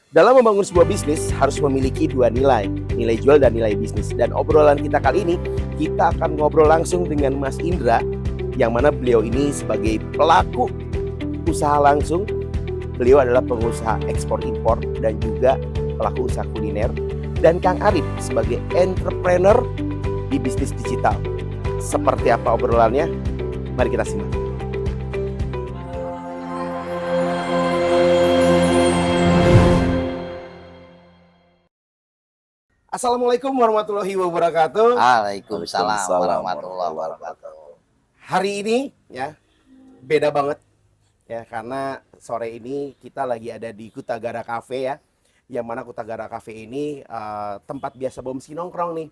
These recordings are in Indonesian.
Dalam membangun sebuah bisnis harus memiliki dua nilai, nilai jual dan nilai bisnis. Dan obrolan kita kali ini, kita akan ngobrol langsung dengan Mas Indra, yang mana beliau ini sebagai pelaku usaha langsung. Beliau adalah pengusaha ekspor impor dan juga pelaku usaha kuliner. Dan Kang Arif sebagai entrepreneur di bisnis digital. Seperti apa obrolannya? Mari kita simak. Assalamualaikum warahmatullahi wabarakatuh. Waalaikumsalam warahmatullahi wabarakatuh. Hari ini ya beda banget ya, karena sore ini kita lagi ada di Kutagara Cafe ya. Yang mana Kutagara Cafe ini tempat biasa Bomsi nongkrong nih.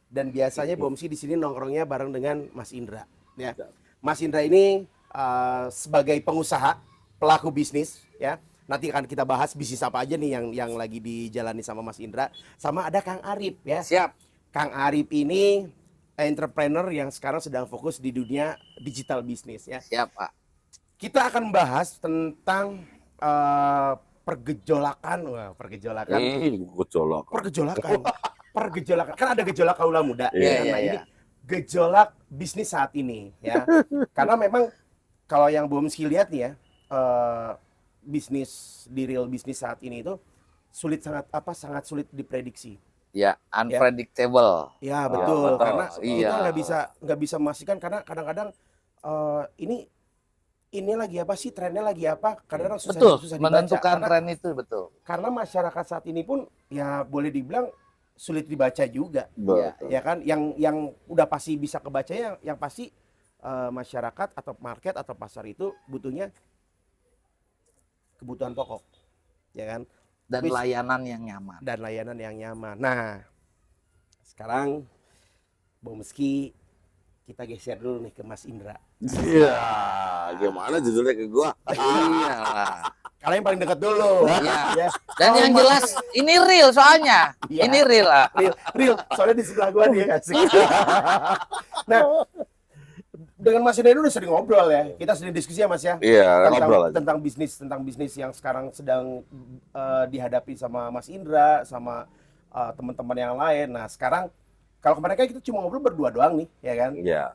Dan biasanya Bomsi di sini nongkrongnya bareng dengan Mas Indra ya. Mas Indra ini sebagai pengusaha, pelaku bisnis ya. Nanti akan kita bahas bisnis apa aja nih yang lagi dijalani sama Mas Indra. Sama ada Kang Arif ya. Siap. Kang Arif ini entrepreneur yang sekarang sedang fokus di dunia digital bisnis ya. Siap, Pak. Kita akan bahas tentang pergejolakan. Pergejolakan. Kan ada gejolak kaula muda. Iya. Ini gejolak bisnis saat ini ya. Karena memang kalau yang Bomski lihat nih ya, bisnis di real bisnis saat ini itu sangat sulit diprediksi. Ya, unpredictable. Ya betul, betul. karena Iya. kita nggak bisa memastikan, karena kadang-kadang ini lagi apa sih, trennya lagi apa, kadang-kadang Betul, susah dibaca. menentukan Karena tren itu betul. masyarakat saat ini pun ya boleh dibilang sulit dibaca juga. Betul. Ya kan, yang udah pasti bisa kebaca yang pasti masyarakat atau market atau pasar itu butuhnya kebutuhan pokok, ya kan? Dan Tapi- layanan yang nyaman. dan layanan yang nyaman. Nah, sekarang Bang Meski, kita geser dulu nih ke Mas Indra. Iya, gimana judulnya ke gua? Iya lah. Kalian yang paling dekat dulu. Iya. Ya. Dan yang jelas ini real soalnya. Iya. Ini real lah. Real, soalnya di sebelah gua nih asik. Nah, dengan Mas Indra udah sering ngobrol ya. Kita sering diskusi ya Mas ya. Iya, ngobrol aja. Tentang bisnis yang sekarang sedang dihadapi sama Mas Indra, sama teman-teman yang lain. Nah, sekarang kalau mereka kita cuma ngobrol berdua doang nih, ya kan? Iya.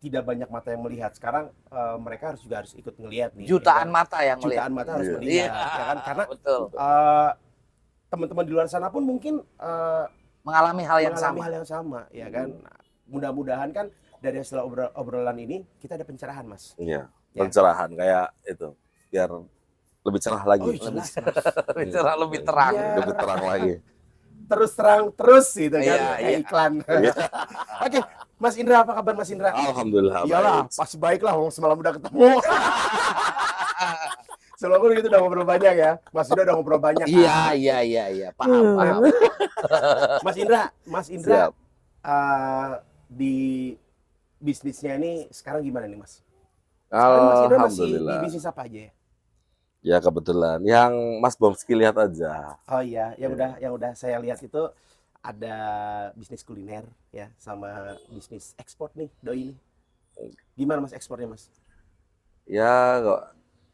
Tidak banyak mata yang melihat. Sekarang mereka harus ikut ngelihat nih. Jutaan ya kan? mata yang melihat. Jutaan mata harus Iya. melihat, ya kan? Karena betul. teman-teman di luar sana pun mungkin Mengalami hal yang mengalami sama. hal yang sama, ya kan? Nah, mudah-mudahan kan dari hasil obrolan ini kita ada pencerahan, Mas. Iya. Ya. Pencerahan kayak itu, biar lebih cerah lagi. Oh, jelas, Mas. Bicara lebih terang. Iya. Lebih terang lagi. Terus terang terus gitu kan, Iya, kayak iya. iklan. Iya. Oke, Mas Indra, apa kabar Mas Indra? Alhamdulillah. Iyalah, baik. pasti baik lah, semalam udah ketemu. Semalam kan kita udah ngobrol banyak ya, Mas Indra udah ngobrol banyak. Iya. Paham. Mas Indra, Siap. di bisnisnya ini sekarang gimana nih Mas? Sekarang Mas Indra masih di Alhamdulillah. bisnis apa aja ya? Ya kebetulan. Yang Mas Bomski lihat aja. Oh iya, yang Iya. udah saya lihat itu ada bisnis kuliner ya, sama bisnis ekspor nih, doi ini. Gimana Mas ekspornya Mas? Ya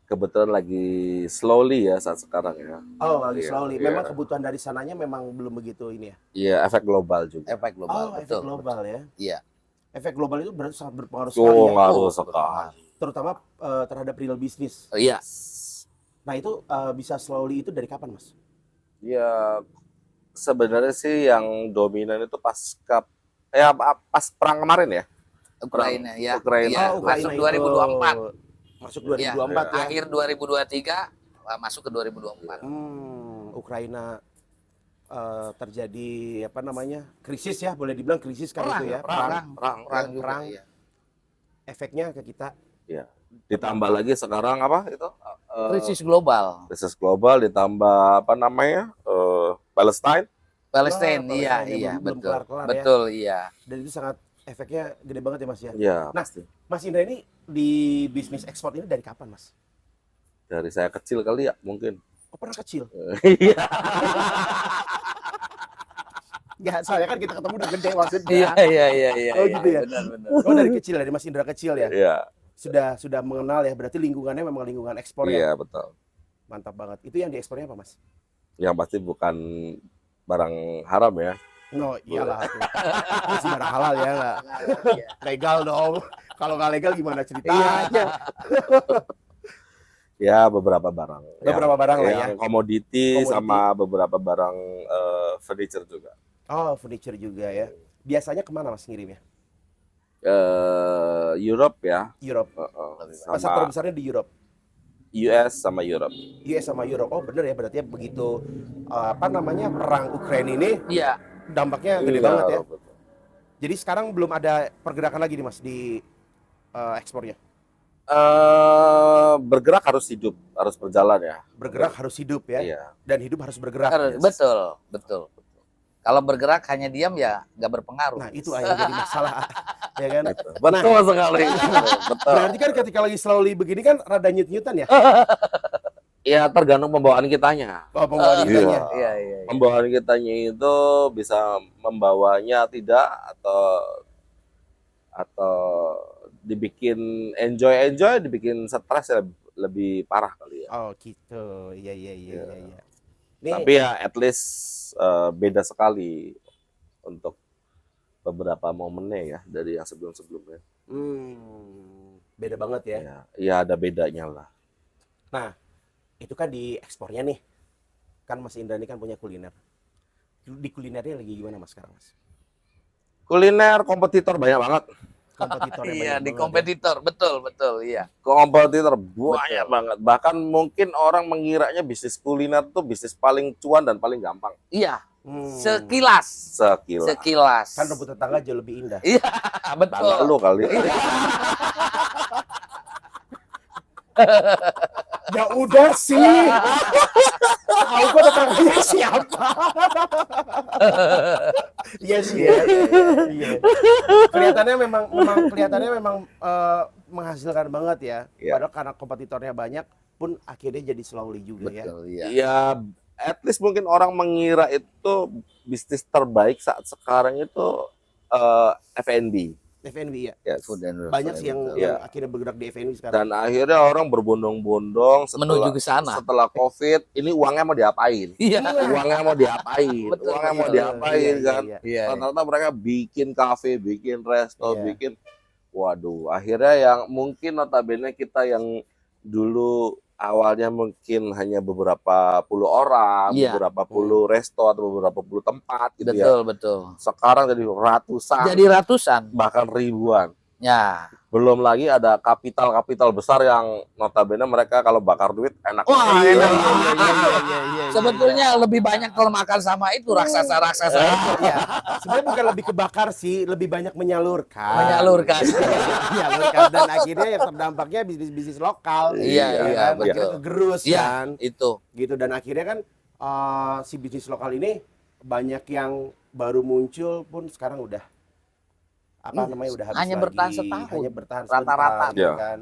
kebetulan lagi slowly ya saat sekarang ya. Oh, lagi Iya, slowly. iya. Memang kebutuhan dari sananya memang belum begitu ini ya. Iya, efek global juga. Efek global. Efek Betul. global ya. Iya. Efek global itu berarti sangat berpengaruh sekali Oh, ya. ngaruh sekali. Terutama terhadap real bisnis. Oh, iya. Nah itu bisa slowly itu dari kapan Mas? Ya sebenarnya sih yang dominan itu pas perang kemarin ya. Ukraina ya. Ukraina. Iya, Oh, Ukraina masuk itu. 2024. Masuk Iya, 2024 ya. akhir 2023 masuk ke 2024. Ukraina terjadi apa namanya, krisis ya, boleh dibilang krisis kan itu ya. Perang juga, perang. iya. Efeknya ke kita. Ya. Ditambah lagi sekarang apa itu? Krisis global. Krisis global ditambah apa namanya? Palestine. Palestina, Wah, iya, Palestina iya, belum betul. kelar-kelar ya. Betul, iya. Dan itu sangat efeknya gede banget ya Mas ya. Ya, Nah, pasti. Mas Indra ini di bisnis ekspor ini dari kapan Mas? Dari saya kecil kali ya mungkin. Oh pernah kecil? Iya. Ya soalnya kan kita ketemu udah gede maksudnya. Iya. Oh, gitu ya? Benar. Oh dari kecil, dari Mas Indra kecil ya? Iya. Sudah mengenal ya, berarti lingkungannya memang lingkungan ekspor ya? Iya, betul. Mantap banget. Itu yang diekspornya apa Mas? Yang pasti bukan barang haram ya. No, iyalah tuh. Masih barang halal ya, nggak legal dong. Kalau nggak legal gimana ceritanya? Ya beberapa barang. Beberapa barang lah ya. Yang komoditi Komoditi. sama beberapa barang furniture juga. Oh, furniture juga ya. Biasanya kemana Mas ngirimnya? Europe ya, Europe. Pasar sama terbesarnya di Europe. US sama Europe. US sama Europe. Oh, bener ya, berarti begitu apa namanya perang Ukraina ini Iya. dampaknya gede Iya, banget ya. betul. Jadi sekarang belum ada pergerakan lagi nih Mas di ekspornya. Bergerak harus hidup, harus berjalan ya. Bergerak harus hidup ya. Iya. Dan hidup harus bergerak. Betul, betul. Kalau bergerak hanya diam ya nggak berpengaruh. Nah, itu yang jadi masalah. Ya kan? Gitu. Betul sekali. Betul. Berarti kan ketika lagi slowly begini kan rada nyut-nyutan ya. Ya tergantung pembawaan kitanya. Oh, pembawaan ditanya. Iya, iya. Pembawaan kitanya itu bisa membawanya tidak atau dibikin enjoy, dibikin stres ya lebih parah kali ya. Oh, gitu. Iya, iya, iya, Iya. iya, iya. Nih, Tapi ya at least beda sekali untuk beberapa momennya ya dari yang sebelum-sebelumnya. beda banget ya. Ya, ya ada bedanya lah. Itu kan di ekspornya nih. Kan Mas Indra ini kan punya kuliner. Di kulinernya lagi gimana Mas sekarang, Mas? Kuliner kompetitor banyak banget. Kompetitornya Iya, banyak di banget kompetitor, betul, iya. Kompetitor banyak banget. Bahkan mungkin orang mengiranya bisnis kuliner tuh bisnis paling cuan dan paling gampang. Iya, ya. sekilas. Sekilas. Sekilas. Kan rumput tetangga jauh lebih indah. Iya, Tangga betul. lu kali. Ya udah sih. Tahu kok tetangganya siapa? Iya sih ya. Iya. Kelihatannya memang menghasilkan banget ya. Iya. Padahal karena kompetitornya banyak pun akhirnya jadi slowly juga ya. Betul, iya. Ya, at least mungkin orang mengira itu bisnis terbaik saat sekarang itu F&B. F&B ya. Yes. Food and Banyak sih yang Iya. akhirnya bergerak di F&B sekarang. Dan akhirnya orang berbondong-bondong Menuju ke sana. setelah COVID, ini uangnya mau diapain? Iya. Uangnya mau diapain? Betul, Uangnya mau betul. diapain kan? Iya. Iya. Rata-rata mereka bikin kafe, bikin resto, Iya. bikin waduh, akhirnya yang mungkin notabene kita yang dulu awalnya mungkin hanya beberapa puluh orang, Iya. beberapa puluh resto atau beberapa puluh tempat gitu ya. Betul, betul. Sekarang jadi ratusan, Jadi ratusan. bahkan ribuan. Ya. Belum lagi ada kapital-kapital besar yang notabene mereka kalau bakar duit enak. Wah, Iya. enak. Iya. Sebetulnya lebih banyak kalau makan sama itu raksasa-raksasa itu. Iya. Sebenarnya bukan lebih kebakar sih, lebih banyak menyalurkan. Menyalurkan. Menyalurkan dan akhirnya yang terdampaknya bisnis-bisnis lokal. Iya, ya iya, kan? betul. Akhirnya kegerus Iya, kan. itu. Gitu dan akhirnya kan si bisnis lokal ini banyak yang baru muncul pun sekarang udah namanya udah habis hanya lagi. bertahan setahun. Hanya bertahan Rata-rata. sebentar, Iya. kan.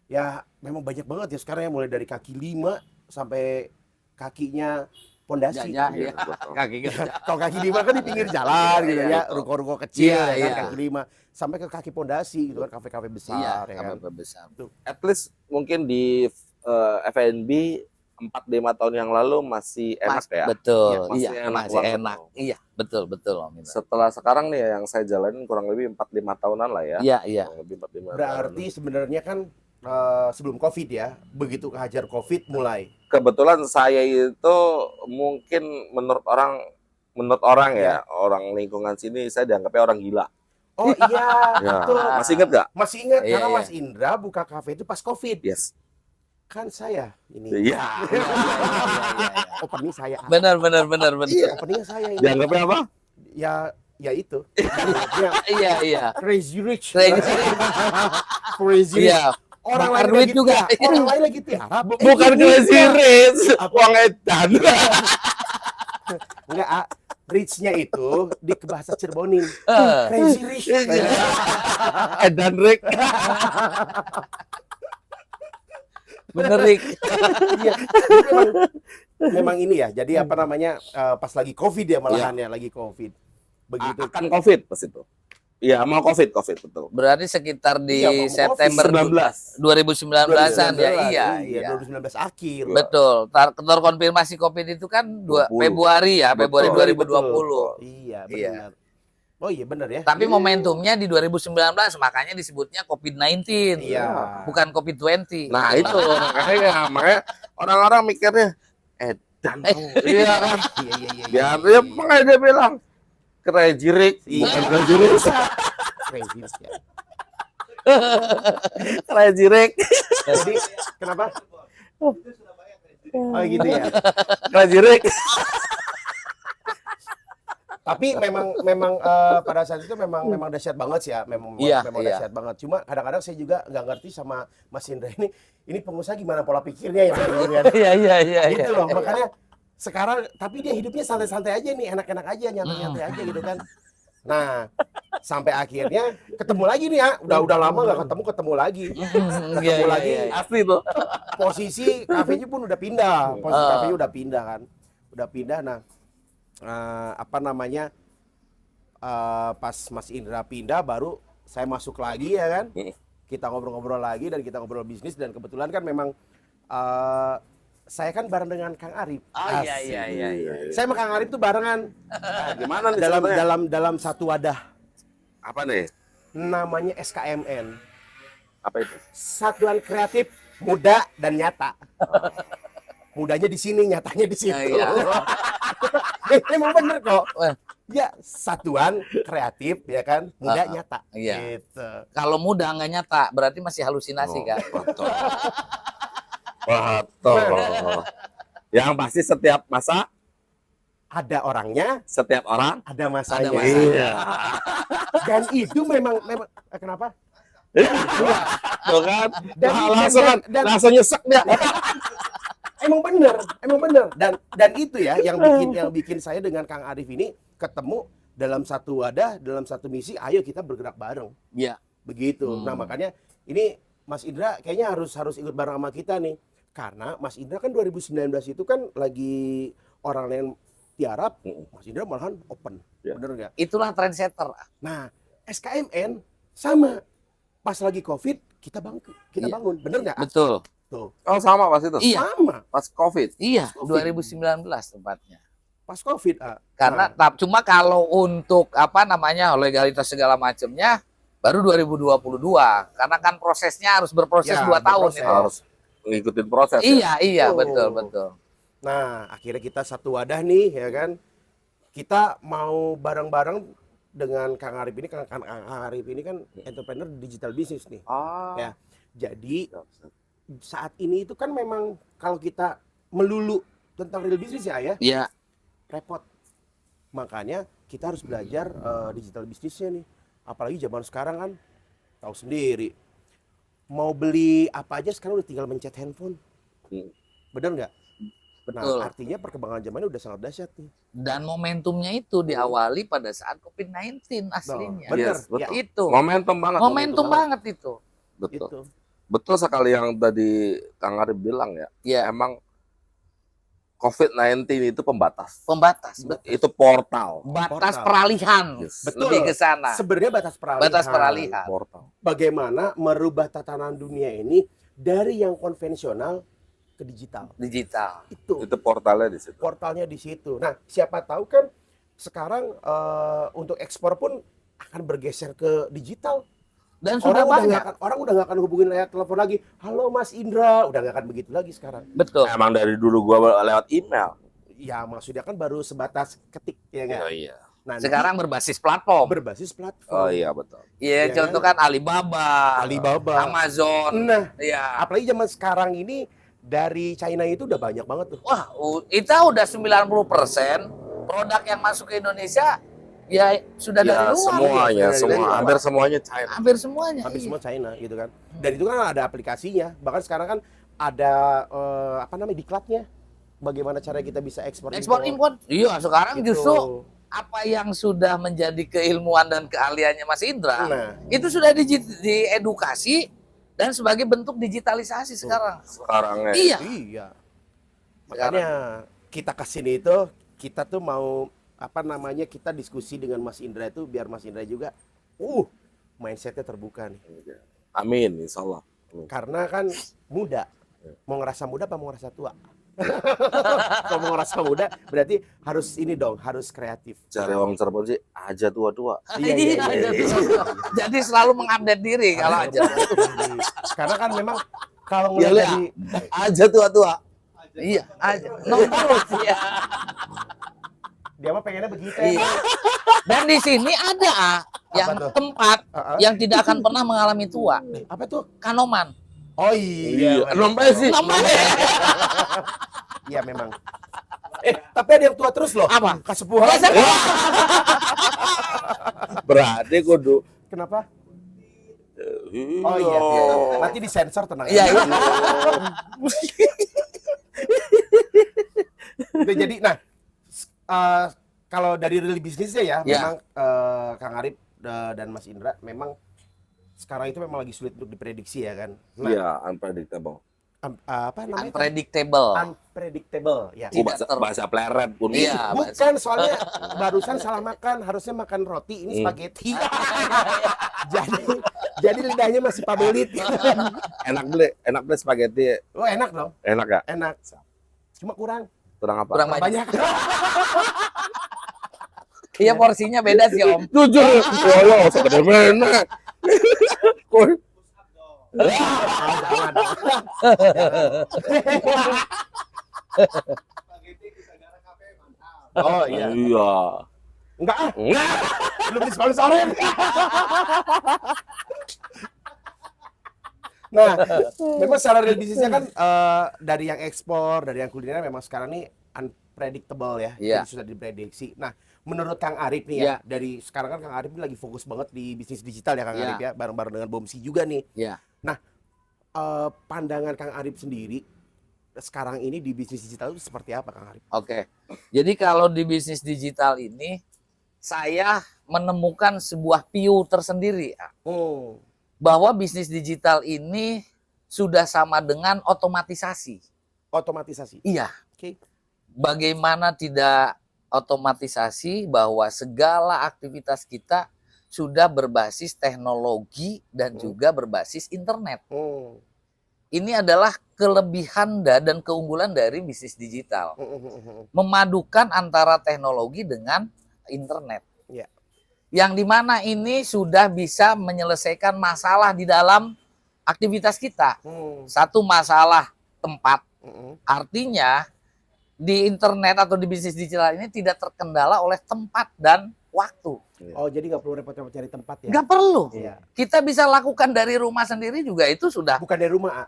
Ya memang banyak banget ya sekarang ya mulai dari kaki 5 sampai kakinya pondasi. Ya, Iya, ya. betul. Kaki kerja. Kalau kaki 5 kan di pinggir jalan gitu Iya, ya, betul. ruko-ruko kecil Iya, ya kan, iya. kaki 5 sampai ke kaki pondasi gitu kan, kafe-kafe Iya, besar ya kan. kabar besar. At least mungkin di F&B 4-5 tahun yang lalu masih enak ya. Betul. Iya, masih Iya, enak masih banget. enak. Iya, betul Om Indra. Setelah sekarang nih yang saya jalanin kurang lebih 4-5 tahunan lah ya. Iya, iya. Kurang lebih 4-5 Berarti tahunan. sebenarnya kan sebelum Covid ya, begitu kehajar Covid mulai. Kebetulan saya itu mungkin menurut orang Iya. ya, orang lingkungan sini saya dianggapnya orang gila. Oh iya, Ya, betul. masih inget gak? Masih ingat Iya, karena iya. Mas Indra buka kafe itu pas Covid. Yes. Kan saya ini. Iya. Opening saya. Benar. Openingnya saya ini. Dianggapnya apa? Ya itu. Ya, Iya. crazy rich. Crazy. Crazy rich. Iya. Orang Bakar lain duit lagi juga. Orang lain lagi tiarap. Bukan crazy rich, uang edan. Enggak, rich-nya itu di bahasa Cirebonin. Eh. Crazy rich. Edan Rick. Bener, Rik. Iya. Memang ini ya. Jadi apa namanya pas lagi Covid ya malahan ya lagi Covid. Begitu. Akan COVID pas itu. Iya, mau COVID betul. Berarti sekitar di Iya, mau September 19. 2019-an ya. Iya, iya. 2019 akhir. Betul. Terkonfirmasi COVID itu kan 20. Februari ya, Februari Betul. 2020. Iya, Iya. benar. Oh iya benar ya. Tapi momentumnya di 2019, makanya disebutnya COVID-19. Iya. Bukan COVID-20. Nah, itu makanya orang-orang mikirnya edan. Iya kan? Iya, iya, iya. Ya, dia makanya dia bilang Crazy Rick, Iya. bukan Crazy Rick. Crazy ya. Crazy Rick. Jadi kenapa? Oh gitu ya. Crazy Rick. Tapi memang pada saat itu memang dahsyat banget sih ya, memang Iya, memang iya. dahsyat banget. Cuma kadang-kadang saya juga nggak ngerti sama Mas Indra ini pengusaha gimana pola pikirnya ya, kan? Iya, iya, iya. Gitu loh. Makanya sekarang tapi dia hidupnya santai-santai aja nih, enak-enak aja, nyantai-nyantai aja gitu kan. Nah, sampai akhirnya ketemu lagi nih ya. Udah lama nggak ketemu lagi. Ketemu lagi. Asli tuh. Posisi kafenya pun udah pindah. Posisi kafenya udah pindah kan. Udah pindah. Nah, apa namanya? Pas Mas Indra pindah baru saya masuk lagi ya kan. Kita ngobrol-ngobrol lagi dan kita ngobrol bisnis dan kebetulan kan memang saya kan bareng dengan Kang Arif. Oh iya, iya, iya, iya. Saya sama Kang Arif tuh barengan Nah, gimana nih dalam ceritanya? dalam satu wadah Apa nih? namanya SKMN. Apa itu? Satuan Kreatif Muda dan Nyata. Mudanya di sini, nyatanya di situ. Iya. Emang bener kok. Wah. Ya, satuan kreatif ya kan, muda nyata. Iya. Gitu. Kalau muda nggak nyata, berarti masih halusinasi kan? Betul. Betul. Yang pasti setiap masa, Ada orangnya, setiap orang. ada masanya. Ada masanya. Iya. Dan itu memang kenapa? Tuh kan? Dan- dan- Langsung nyesek dia. Emang bener. Dan itu ya yang bikin saya dengan Kang Arif ini ketemu dalam satu wadah, dalam satu misi. Ayo kita bergerak bareng. Iya. Begitu. Nah, makanya ini Mas Indra kayaknya harus ikut bareng sama kita nih. Karena Mas Indra kan 2019 itu kan lagi orang lain tiarap, Mas Indra malahan open. Ya. Bener nggak? Itulah trendsetter. Nah, SKMN sama. Pas lagi COVID kita Iya. bangun. Bener nggak? Betul. Tuh. Oh sama pas itu? Iya. Sama. Pas COVID? Iya, Covid. 2019 tepatnya. Pas COVID. Karena cuma kalau untuk apa namanya legalitas segala macamnya baru 2022. Karena kan prosesnya harus berproses Ya, 2 tahun berproses. itu. Harus ngikutin proses ya? Iya, iya, Oh. betul. Nah, akhirnya kita satu wadah nih, ya kan. Kita mau bareng-bareng dengan Kang Arif ini. Kang Arif ini kan entrepreneur digital business nih. Ah. Ya. Jadi saat ini itu kan memang kalau kita melulu tentang real business ya, Iya. repot. Makanya kita harus belajar digital bisnisnya nih. Apalagi zaman sekarang kan tahu sendiri. Mau beli apa aja sekarang udah tinggal mencet handphone. Bener nggak? Betul. Nah, artinya perkembangan zamannya udah sangat dahsyat nih. Dan momentumnya itu diawali pada saat COVID-19 aslinya. Bener. Yes, betul. Itu. Momentum banget. Momentum banget itu. Betul. Gitu. Betul sekali yang tadi Kang Arif bilang ya. Iya. Emang COVID-19 itu pembatas. Pembatas. Itu portal. Batas Portal. peralihan. Yes. Betul. Lebih ke sana. Sebenarnya batas peralihan. Batas peralihan. Portal. Bagaimana merubah tatanan dunia ini dari yang konvensional ke digital. Digital. Itu Itu portalnya di situ. portalnya di situ. Nah, siapa tahu kan sekarang untuk ekspor pun akan bergeser ke digital. Dan sudah banyak. Orang udah nggak akan hubungin lewat telepon lagi. Halo Mas Indra, udah nggak akan begitu lagi sekarang. Betul. Emang dari dulu gua lewat email. Ya maksudnya kan baru sebatas ketik ya nggak. Oh iya. Nanti Sekarang berbasis platform. berbasis platform. Oh iya betul. Iya, Ya contoh kan Alibaba, Alibaba. Amazon. Nah, Iya. apalagi zaman sekarang ini dari China itu udah banyak banget tuh. Wah, kita udah 90% produk yang masuk ke Indonesia ya sudah dari Ya luar. semuanya, Dari semua luar. hampir semuanya China. Hampir semuanya. Hampir iya. semua China gitu kan. Dan itu kan ada aplikasinya. Bahkan sekarang kan ada apa namanya diklatnya. Bagaimana cara kita bisa ekspor Ekspor impor. Iya, sekarang Gitu. justru apa yang sudah menjadi keilmuan dan keahliannya Mas Indra, Nah, itu sudah diedukasi dan sebagai bentuk digitalisasi sekarang. Sekarang ya. Iya. iya. Makanya kita kesini itu kita tuh mau apa namanya kita diskusi dengan Mas Indra itu biar Mas Indra juga mindsetnya terbuka nih. Amin, insya Allah. Karena kan muda. Mau ngerasa muda apa mau ngerasa tua? Kalau mau ngerasa muda berarti harus ini dong, harus kreatif. Cari orang Cirebon sih aja tua-tua. Iya. Jadi selalu mengupdate diri kalau aja. Karena kan memang kalau Iya, ngeliat Lea. dari Aja tua-tua. Iya, aja. Terus ya. dia mah pengennya begitu. Iya. Dan di sini ada yang tuh? tempat yang tidak akan pernah mengalami tua. Apa tuh? Kanoman. Oh iya. Nomor sih. Iya memang. Tapi ada yang tua terus loh. Apa? Kasepuhan. Berarti kudu. Kenapa? Oh iya. Nanti disensor tenang. Iya, iya. Itu jadi, nah, kalau dari real bisnisnya ya, Ya. memang Kang Arif dan Mas Indra memang sekarang itu memang lagi sulit untuk diprediksi ya kan. Nah, Iya, unpredictable. apa namanya? Unpredictable. Unpredictable ya. Tidak Bahasa pleret pun. Iya. Bukan, soalnya barusan salah makan, harusnya makan roti, ini spaghetti. jadi lidahnya masih pabelit. Enak beli spaghetti. Oh enak dong, Enak ya? enak. Cuma kurang Kurang apa? Kurang banyak. banyak. Iya, porsinya beda sih, Om. Jujur. Ya, segede mana? Jangan. Oh iya. Iya. Enggak ah, Enggak. belum disponsorin. Nah, memang secara real bisnisnya kan dari yang ekspor, dari yang kuliner memang sekarang ini unpredictable ya, Iya. jadi susah diprediksi. Nah, menurut Kang Arif nih Iya. ya, dari sekarang kan Kang Arif ini lagi fokus banget di bisnis digital ya Kang Iya. Arif ya, bareng-bareng dengan Bomsi juga nih. Iya. Pandangan Kang Arif sendiri sekarang ini di bisnis digital itu seperti apa Kang Arif? Oke. Jadi kalau di bisnis digital ini saya menemukan sebuah view tersendiri bahwa bisnis digital ini sudah sama dengan otomatisasi. Otomatisasi. Iya. Oke. Bagaimana tidak otomatisasi bahwa segala aktivitas kita sudah berbasis teknologi dan juga berbasis internet. Ini adalah kelebihan dan keunggulan dari bisnis digital. Memadukan antara teknologi dengan internet. Iya. Yang dimana ini sudah bisa menyelesaikan masalah di dalam aktivitas kita. Satu masalah tempat. Artinya di internet atau di bisnis digital ini tidak terkendala oleh tempat dan waktu. Oh, jadi nggak perlu repot-repot cari tempat ya? Nggak perlu. Iya. Kita bisa lakukan dari rumah sendiri juga itu sudah Bukan dari rumah,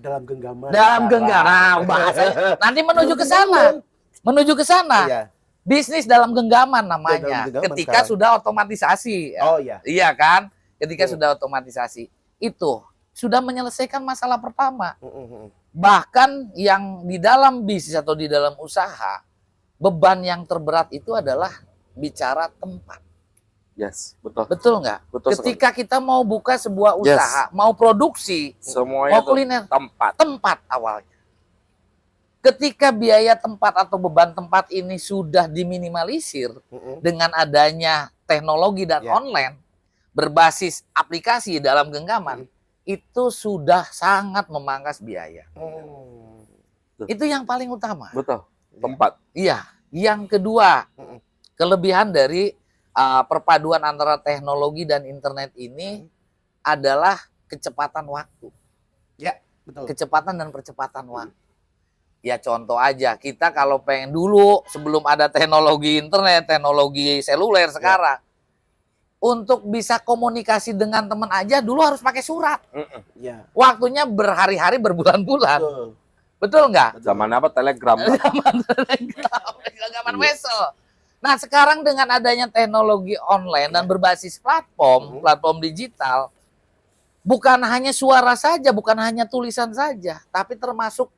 dalam genggaman. dalam genggaman. Nah, bahasanya nanti menuju ke sana. Menuju ke sana. Iya. Bisnis dalam genggaman namanya. Dalam genggaman Ketika sekarang. sudah otomatisasi. Oh iya. Iya kan? Ketika sudah otomatisasi. Itu sudah menyelesaikan masalah pertama. Bahkan yang di dalam bisnis atau di dalam usaha, beban yang terberat itu adalah bicara tempat. Yes, betul. Betul nggak? Betul sekali. Ketika kita mau buka sebuah usaha, mau produksi, Semuanya mau kuliner, tempat. tempat awalnya. Ketika biaya tempat atau beban tempat ini sudah diminimalisir dengan adanya teknologi dan Ya. online berbasis aplikasi dalam genggaman, itu sudah sangat memangkas biaya. Itu yang paling utama. Betul. Tempat. Iya. Yang kedua, kelebihan dari perpaduan antara teknologi dan internet ini adalah kecepatan waktu. Ya, betul. Kecepatan dan percepatan waktu. Ya contoh aja, kita kalau pengen dulu sebelum ada teknologi internet, teknologi seluler sekarang, untuk bisa komunikasi dengan teman aja dulu harus pakai surat. Ya. Waktunya berhari-hari, berbulan-bulan. Betul. Betul nggak? Zaman apa? Telegram. Genggaman wesel. Nah sekarang dengan adanya teknologi online dan berbasis platform digital, bukan hanya suara saja, bukan hanya tulisan saja, tapi termasuk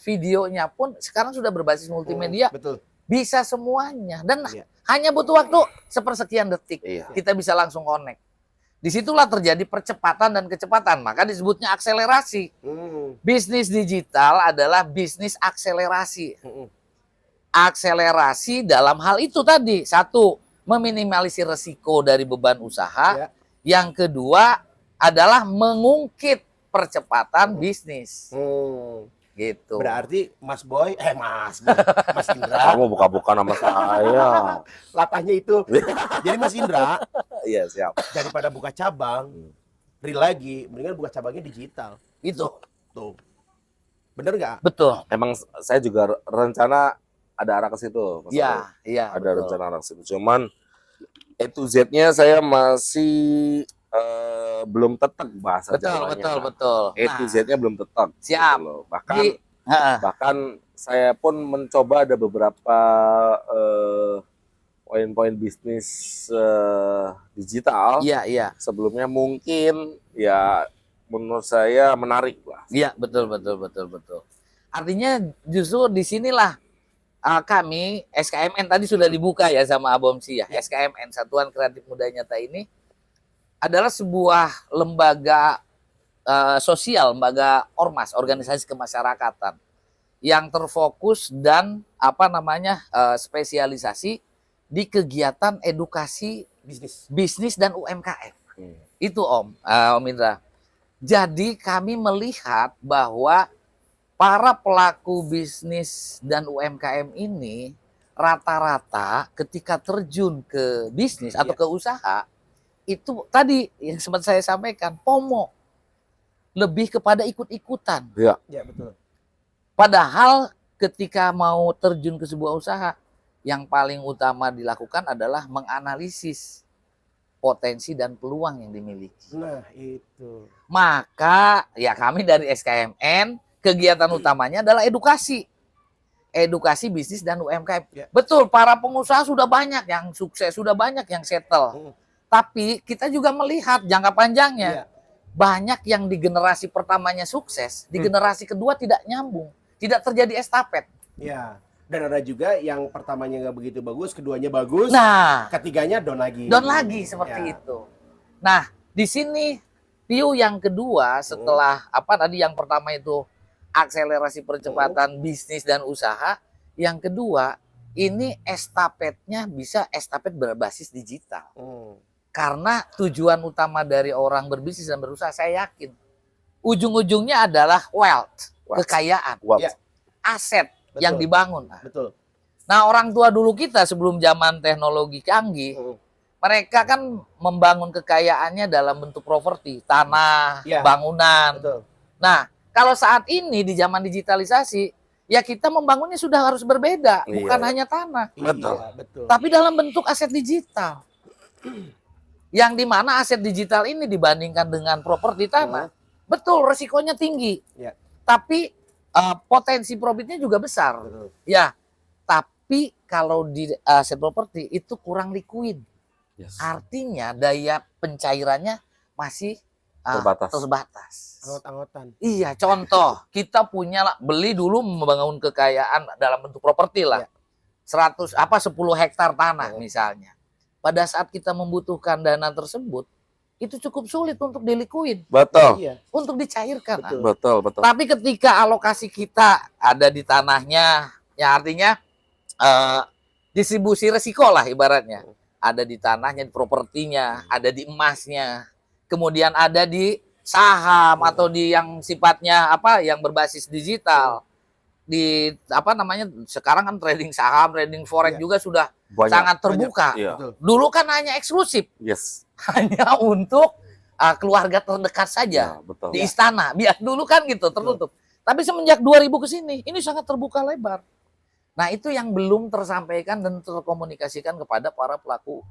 videonya pun sekarang sudah berbasis multimedia, Betul. bisa semuanya dan Iya. hanya butuh waktu sepersekian detik Iya. kita bisa langsung connect. Disitulah terjadi percepatan dan kecepatan, maka disebutnya akselerasi. Bisnis digital adalah bisnis akselerasi. Akselerasi dalam hal itu tadi, satu, meminimalisir resiko dari beban usaha. Ya. Yang kedua adalah mengungkit percepatan bisnis. Gitu. Berarti Mas Boy, Mas Indra, Kamu buka-buka nama saya. latahnya itu. Jadi Mas Indra, Iya, siap. daripada buka cabang, real lagi, mendingan buka cabangnya digital. Itu. Tuh. Bener nggak? Betul. Emang saya juga rencana ada arah ke situ. Mas Boy. Iya, Ada betul. rencana arah ke situ. Cuman A to Z-nya saya masih belum tetap bahasa Jawanya. Betul. A to Z-nya belum tetap. Siap. Gitu loh. Bahkan Jadi, heeh. bahkan saya pun mencoba ada beberapa poin-poin bisnis digital. Iya. Sebelumnya mungkin ya menurut saya menarik lah. Iya, betul. Artinya justru disinilah kami SKMN tadi sudah dibuka ya sama Abomsi ya. SKMN Satuan Kreatif Muda Nyata ini adalah sebuah lembaga sosial, lembaga ormas, organisasi kemasyarakatan yang terfokus dan spesialisasi di kegiatan edukasi bisnis dan UMKM. Itu Om Indra. Jadi kami melihat bahwa para pelaku bisnis dan UMKM ini rata-rata ketika terjun ke bisnis atau ke usaha, itu tadi yang sempat saya sampaikan, FOMO. Lebih kepada ikut-ikutan. Ya. Ya, betul. Padahal ketika mau terjun ke sebuah usaha, yang paling utama dilakukan adalah menganalisis potensi dan peluang yang dimiliki. Nah, itu. Maka ya kami dari SKMN kegiatan utamanya adalah edukasi. Edukasi bisnis dan UMKM. Ya. Betul, para pengusaha sudah banyak yang sukses, sudah banyak yang settle. Tapi kita juga melihat jangka panjangnya. Ya. Banyak yang di generasi pertamanya sukses, di generasi kedua tidak nyambung. Tidak terjadi estafet. Ya. Dan ada juga yang pertamanya nggak begitu bagus, keduanya bagus, Nah, ketiganya down lagi. down lagi seperti Ya. itu. Nah, di sini view yang kedua setelah tadi yang pertama itu akselerasi percepatan bisnis dan usaha, yang kedua ini estafetnya bisa estafet berbasis digital. Karena tujuan utama dari orang berbisnis dan berusaha, saya yakin ujung-ujungnya adalah wealth, kekayaan, Ya. aset Betul. yang dibangun. Betul. Nah, orang tua dulu kita sebelum zaman teknologi canggih, mereka kan membangun kekayaannya dalam bentuk properti, tanah, Ya. bangunan. Betul. Nah, kalau saat ini di zaman digitalisasi, ya kita membangunnya sudah harus berbeda, Iya. bukan hanya tanah, Betul. Iya, betul. tapi dalam bentuk aset digital. Yang dimana aset digital ini dibandingkan dengan properti tanah, betul resikonya tinggi, Ya. tapi potensi profitnya juga besar. Betul. Ya, tapi kalau di aset properti itu kurang liquid. Yes. Artinya daya pencairannya masih terbatas. Angot-angotan. Iya, contoh kita beli dulu membangun kekayaan dalam bentuk properti lah. Ya. 10 hektar tanah misalnya. Pada saat kita membutuhkan dana tersebut, itu cukup sulit untuk dilikuid, Betul. Iya. untuk dicairkan. Betul. Betul. Tapi ketika alokasi kita ada di tanahnya, ya artinya distribusi resiko lah ibaratnya. Ada di tanahnya, di propertinya, ada di emasnya, kemudian ada di saham atau di yang sifatnya yang berbasis digital. Di sekarang kan trading saham, trading forex juga sudah Banyak. sangat terbuka. Iya. Betul. Dulu kan hanya eksklusif, Yes. hanya untuk keluarga terdekat saja. Ya, betul. Di istana. Biar dulu kan gitu tertutup. Tapi semenjak 2000 ke sini ini sangat terbuka lebar. Nah, itu yang belum tersampaikan dan terkomunikasikan kepada para pelaku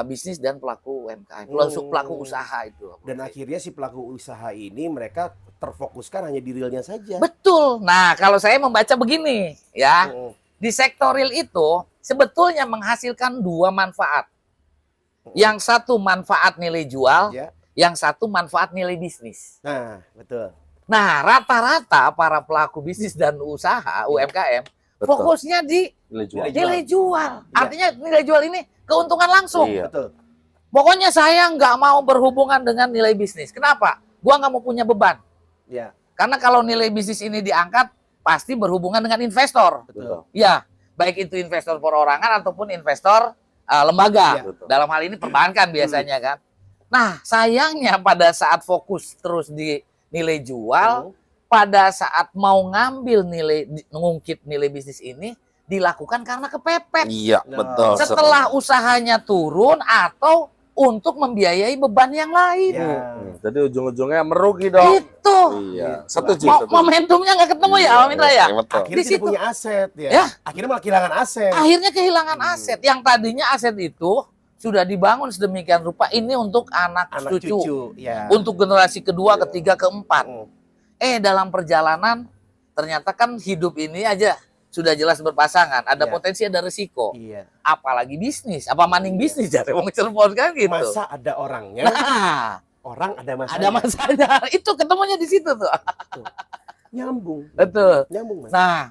bisnis dan pelaku UMKM, pelaku usaha itu. Dan akhirnya si pelaku usaha ini mereka terfokuskan hanya di realnya saja. Betul. Nah, kalau saya membaca begini ya, di sektor real itu sebetulnya menghasilkan dua manfaat. Yang satu manfaat nilai jual, Ya. yang satu manfaat nilai bisnis. Nah, betul. Nah, rata-rata para pelaku bisnis dan usaha UMKM Betul. fokusnya di Nilai jual. nilai jual. Iya. Artinya nilai jual ini keuntungan langsung. Iya. Betul. Pokoknya saya nggak mau berhubungan dengan nilai bisnis. Kenapa? Gua nggak mau punya beban. Ya, Karena kalau nilai bisnis ini diangkat, pasti berhubungan dengan investor. betul. Ya, baik itu investor perorangan ataupun investor lembaga. Iya. Dalam hal ini perbankan biasanya kan. Nah, sayangnya pada saat fokus terus di nilai jual, pada saat mau ngambil ngungkit nilai bisnis ini dilakukan karena kepepet. Iya, Nah, betul. Setelah usahanya turun atau untuk membiayai beban yang lain. Ya. Jadi ujung-ujungnya merugi dong. Itu. Iya, setuju. setuju. Momentumnya nggak ketemu ya, Om Indra ya? Iya, betul. Akhirnya Di tidak situ. punya aset ya. Ya. Akhirnya malah kehilangan aset. Akhirnya kehilangan aset. Yang tadinya aset itu sudah dibangun sedemikian rupa ini untuk anak cucu. Ya. Untuk generasi kedua, ketiga, keempat. Hmm. Dalam perjalanan ternyata kan hidup ini aja sudah jelas berpasangan. Ada Iya. potensi, ada resiko. Iya. Apalagi bisnis. Apa maning bisnis jadi wong Cirebon kan gitu. Masa ada orangnya, Nah, orang ada masanya. ada masanya. Itu ketemunya di situ tuh. Nyambung. Betul. Nyambung, Mas. Nah,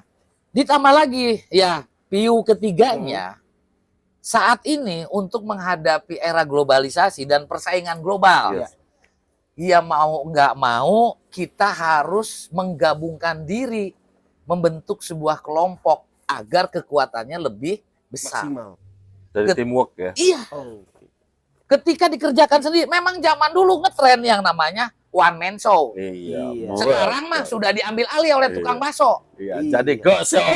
ditambah lagi ya piu ketiganya saat ini untuk menghadapi era globalisasi dan persaingan global. Yes. Ya mau nggak mau kita harus menggabungkan diri, membentuk sebuah kelompok agar kekuatannya lebih besar. Maksimal. Dari teamwork ya. Iya, Oh. ketika dikerjakan sendiri, memang zaman dulu ngetren yang namanya one man show. Iya. Iya. buat. Sekarang mah sudah diambil alih oleh tukang bakso. Iya, Iya. jadi gosok.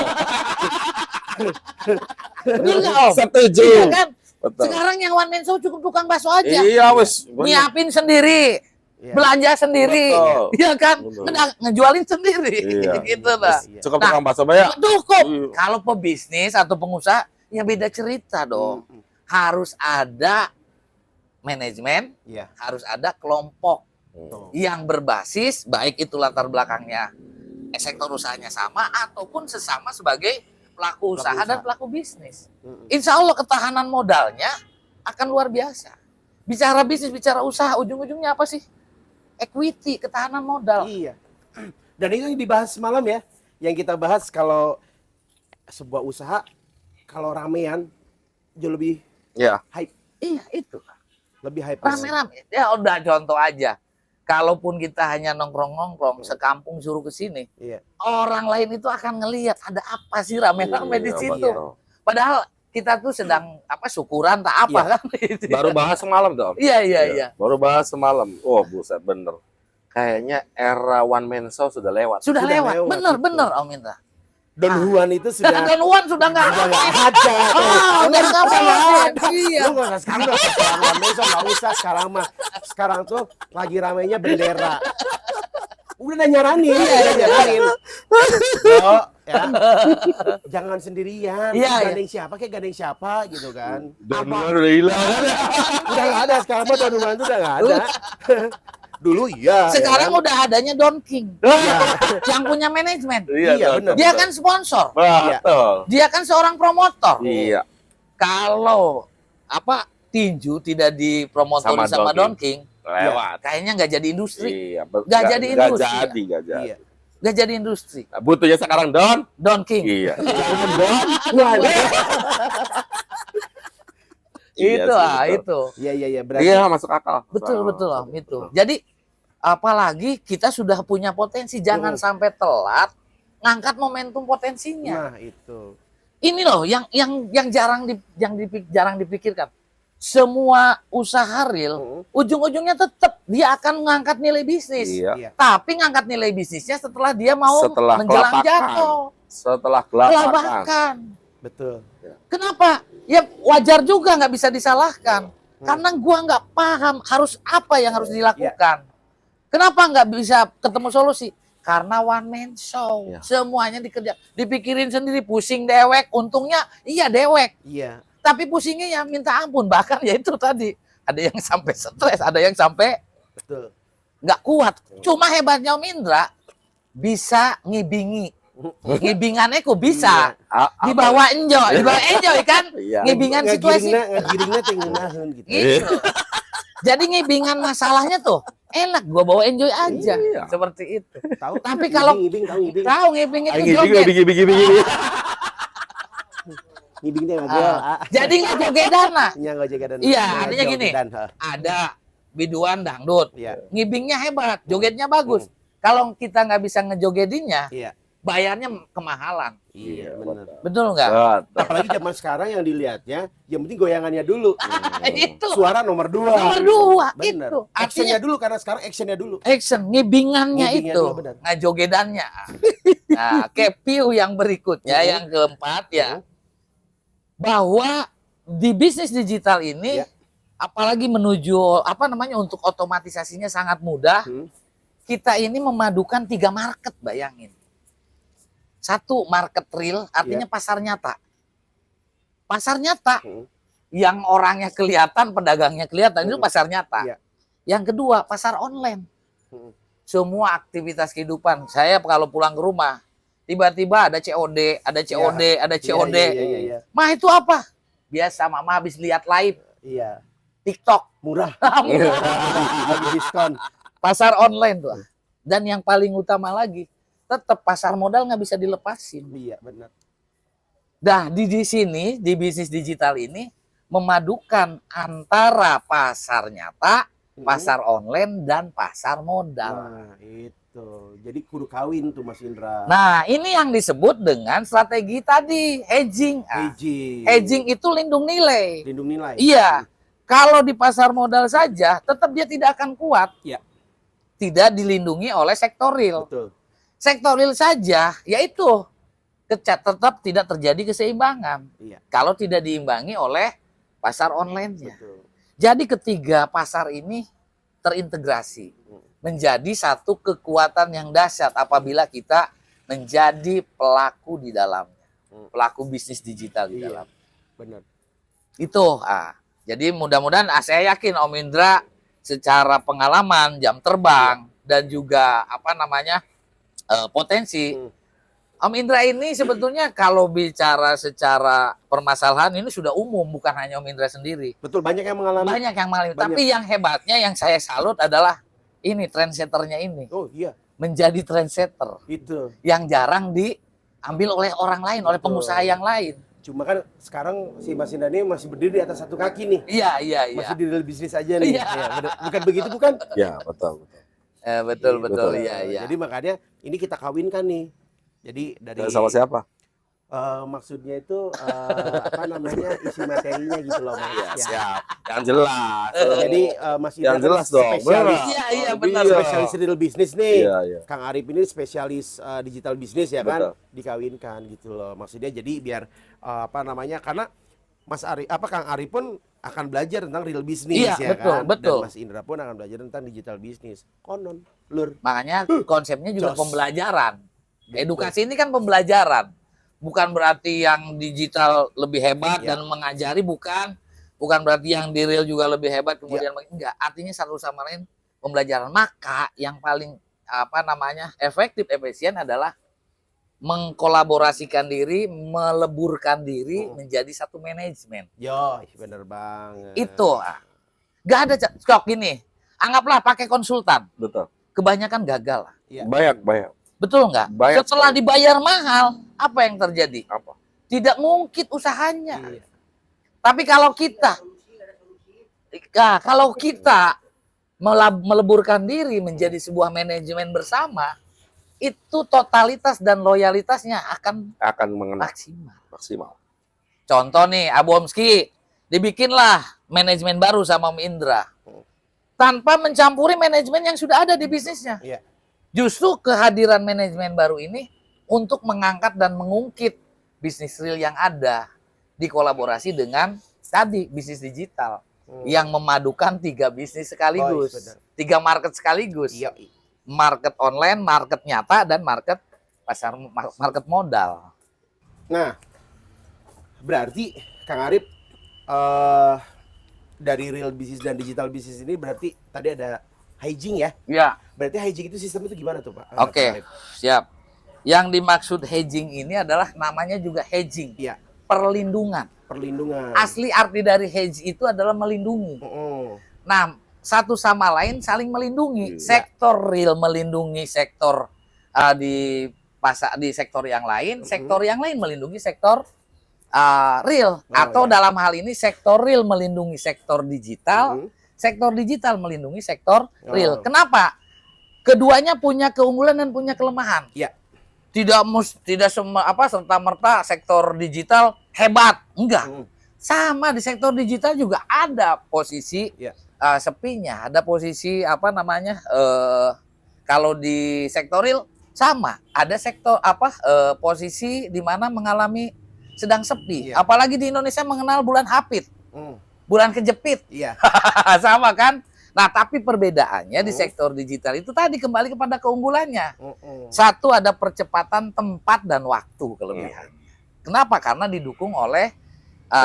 Betul nggak, Om? Setuju. Iya kan? Betul. Sekarang yang one man show cukup tukang bakso aja. Iya, wes. bener. Nyiapin sendiri, Iya. belanja sendiri, Betul. iya kan? Betul. Ngejualin sendiri, Iya. gitu lah. Iya. Cukup Nah, tukang bakso banyak. Cukup. Iya. Kalau pebisnis atau pengusaha, ya beda cerita dong. Hmm. Harus ada manajemen, Iya. harus ada kelompok Tuh. yang berbasis, baik itu latar belakangnya sektor usahanya sama ataupun sesama sebagai pelaku usaha usaha. dan pelaku bisnis. Hmm. Insya Allah ketahanan modalnya akan luar biasa. Bicara bisnis, bicara usaha, ujung-ujungnya apa sih? Equity, ketahanan modal. Iya. Dan itu yang dibahas semalam ya. Yang kita bahas kalau sebuah usaha kalau ramean jauh lebih Iya. hype, Iya itu. lebih hype. Rame-rame. Ya udah contoh aja. Kalaupun kita hanya nongkrong-nongkrong, sekampung suruh ke sini, Iya. orang lain itu akan ngelihat ada apa sih rame-rame di Iya, situ. betul. Padahal kita tuh sedang syukuran tak apa Iya. kan? Baru bahas semalam tuh, Om. Iya. Baru bahas semalam. Oh, buset bener. Kayaknya era one man show sudah lewat. Sudah Sudah lewat. lewat, Bener Om Indra. Don Juan itu sudah Dan Wan sudah nggak udah ada. nggak ada. Udah nggak ada. Iya. Lu nggak usah sekarang nggak usah sekarang rame, nggak usah sekarang mah. Sekarang tuh lagi ramainya bendera. Udah nyaranin, udah nyaranin. Yo, ya. Jangan sendirian. Iya, Gandeng siapa kayak gandeng siapa gitu kan. Dan udah hilang. Udah nggak ada sekarang mah Don Juan tuh udah nggak ada. Dulu iya. Sekarang ya kan? udah adanya Don King Iya. yang punya manajemen. Iya, bener. Dia kan sponsor. Betul. Dia kan seorang promotor. Iya. Kalau tinju tidak dipromotori sama Don King, Lewat. kayaknya nggak jadi industri. Iya. Nggak jadi industri, Nggak jadi, nggak jadi. Iya. Nggak jadi industri. Nah, butuhnya sekarang Don King. Iya. Itu itu. Iya, berarti Iya, masuk akal. Betul Om itu. Jadi apalagi kita sudah punya potensi, jangan sampai telat ngangkat momentum potensinya. nah itu. Ini loh yang jarang dipikirkan. Semua usaha real ujung-ujungnya tetap dia akan mengangkat nilai bisnis. Iya. Iya. Tapi ngangkat nilai bisnisnya setelah dia mau Setelah menjelang kelapakan. jatuh, Setelah kelapakan. kelabakan. Betul. Kenapa? Ya wajar juga nggak bisa disalahkan. Karena gua nggak paham harus apa yang harus dilakukan. Kenapa nggak bisa ketemu solusi? Karena one man show. Ya. Semuanya dipikirin sendiri, pusing dewek. Untungnya iya dewek. Iya. Tapi pusingnya ya minta ampun. Bahkan ya itu tadi. Ada yang sampai stres, ada yang sampai Betul. nggak kuat. Cuma hebatnya Om Indra bisa ngibingi. Ngibingannya kok bisa. Dibawa enjoy kan? Iya. Ngibingan situasi. Ngegiringnya tengenaheun gitu. Gitu. Jadi ngibingan masalahnya tuh enak, gua bawa enjoy aja. Iya. Seperti itu. Tahu? Tapi kalau- ngibing, tahu ngibing. Tahu ngibing itu Gini, joget. gini. Ngibing teh ngagel. Jadi nggak jogedan. Nya enggak jaga dan. Iya, artinya gini. Jogedan, Ada biduan dangdut. Iya. Ngibingnya hebat, jogetnya bagus. Kalau kita nggak bisa ngejogedinnya, Iya. bayarnya kemahalan. Iya, Iya, benar. Betul nggak? Betul. Apalagi zaman sekarang yang dilihatnya, yang penting goyangannya dulu. Itu Suara nomor 2. nomor 2 Bener. itu. Artinya Actionnya dulu, karena sekarang actionnya dulu. action, ngibingannya Ngibingnya itu, dulu, benar. ngajogedannya. Nah, kepiu yang berikutnya, yang keempat ya, bahwa di bisnis digital ini, Ya. apalagi menuju untuk otomatisasinya sangat mudah. Kita ini memadukan 3 market, bayangin. 1 market real, artinya pasar nyata. Pasar nyata yang orangnya kelihatan, pedagangnya kelihatan, itu pasar nyata. Iya. Yang kedua, pasar online. Semua aktivitas kehidupan. Saya kalau pulang ke rumah, tiba-tiba ada COD, ada COD, ada COD. Iya. Mah itu apa? Biasa mama habis lihat live Iya. TikTok. Murah. Murah. Lagi diskon. Pasar online tuh. Dan yang paling utama lagi, tetap pasar modal nggak bisa dilepasin. Iya, benar. Nah, di sini, di bisnis digital ini, memadukan antara pasar nyata, pasar online, dan pasar modal. Nah, itu. Jadi kudu kawin tuh Mas Indra. Nah, ini yang disebut dengan strategi tadi, hedging. Hedging. Hedging itu lindung nilai. Lindung nilai. Iya. Kalau di pasar modal saja, tetap dia tidak akan kuat. Iya. Tidak dilindungi oleh sektor real. Betul. Sektor real saja, yaitu tetap tidak terjadi keseimbangan. Iya. Kalau tidak diimbangi oleh pasar online-nya. Betul. Jadi ketiga pasar ini terintegrasi. Menjadi satu kekuatan yang dahsyat apabila kita menjadi pelaku di dalamnya. Pelaku bisnis digital di Iya. dalam. Benar. Itu. Jadi mudah-mudahan saya yakin Om Indra secara pengalaman, jam terbang, dan juga potensi. Om Indra ini sebetulnya kalau bicara secara permasalahan ini sudah umum, bukan hanya Om Indra sendiri. Betul, banyak yang mengalami. Banyak yang mengalami. Banyak. Tapi yang hebatnya yang saya salut adalah ini trendsetternya ini. Oh iya, Menjadi trendsetter itu. yang jarang diambil oleh orang lain, oleh Betul. pengusaha yang lain. Cuma kan sekarang si Mas Indra ini masih berdiri di atas 1 kaki nih. Iya. Masih di real bisnis aja nih. Iya. Ya, bukan begitu bukan? Ya, betul. Betul. Betul. Iya. Jadi makanya ini kita kawinkan nih. Jadi dari Sama siapa? maksudnya itu isi materinya gitu loh Mas. Ya. Siap. Yang jelas. Jadi Mas Indra Yang jelas dong, spesialis. benar. Iya, benar. Spesialis real bisnis nih. Iya. Kang Arif ini spesialis digital bisnis ya kan, Betul. dikawinkan gitu loh. Maksudnya jadi biar karena Kang Arif pun akan belajar tentang real bisnis Iya, ya kan. betul. Dan Mas Indra pun akan belajar tentang digital bisnis. Konon, lur. Makanya konsepnya juga Jos. pembelajaran. Edukasi ini kan pembelajaran. Bukan berarti yang digital lebih hebat Ya. dan mengajari, bukan berarti yang di real juga lebih hebat kemudian enggak. Artinya satu sama lain pembelajaran. Maka yang paling efektif, efisien adalah mengkolaborasikan diri, meleburkan diri menjadi satu manajemen. Yo, bener banget. Itu nggak ada kok gini. Anggaplah pakai konsultan, Betul. kebanyakan gagal. Iya. Banyak. Betul nggak? Banyak Setelah sekali. dibayar mahal, apa yang terjadi? Apa? Tidak mungkin usahanya. Iya. Tapi kalau kita meleburkan diri menjadi sebuah manajemen bersama, itu totalitas dan loyalitasnya akan Akan mengenal maksimal. maksimal. Contoh nih, Abu Omski, dibikinlah manajemen baru sama Om Indra. Tanpa mencampuri manajemen yang sudah ada di bisnisnya. Iya. Justru kehadiran manajemen baru ini untuk mengangkat dan mengungkit bisnis real yang ada, dikolaborasi dengan tadi bisnis digital yang memadukan 3 bisnis sekaligus, Oh, iya, 3 market sekaligus. Iya. Market online, market nyata, dan market modal. Nah, berarti Kang Arif dari real bisnis dan digital bisnis ini berarti tadi ada hedging ya? Ya, Berarti hedging itu sistem itu gimana tuh Pak? oke, Kang Arif? siap. Yang dimaksud hedging ini adalah namanya juga hedging, Iya, perlindungan. perlindungan. Asli arti dari hedge itu adalah melindungi. Nah, satu sama lain saling melindungi. Iya. Sektor real melindungi sektor di sektor yang lain, sektor yang lain melindungi sektor real. Atau ya. dalam hal ini sektor real melindungi sektor digital, sektor digital melindungi sektor real. Kenapa? Keduanya punya keunggulan dan punya kelemahan. Iya. tidak semua serta merta sektor digital hebat, enggak. Sama di sektor digital juga ada posisi Iya. sepinya, ada posisi kalau di sektor real sama, ada sektor posisi di mana mengalami sedang sepi. Iya. Apalagi di Indonesia mengenal bulan Hapit, bulan kejepit. Iya. Sama kan? Nah, tapi perbedaannya di sektor digital itu tadi kembali kepada keunggulannya. Satu, ada percepatan tempat dan waktu kelebihan. Kenapa? Karena didukung oleh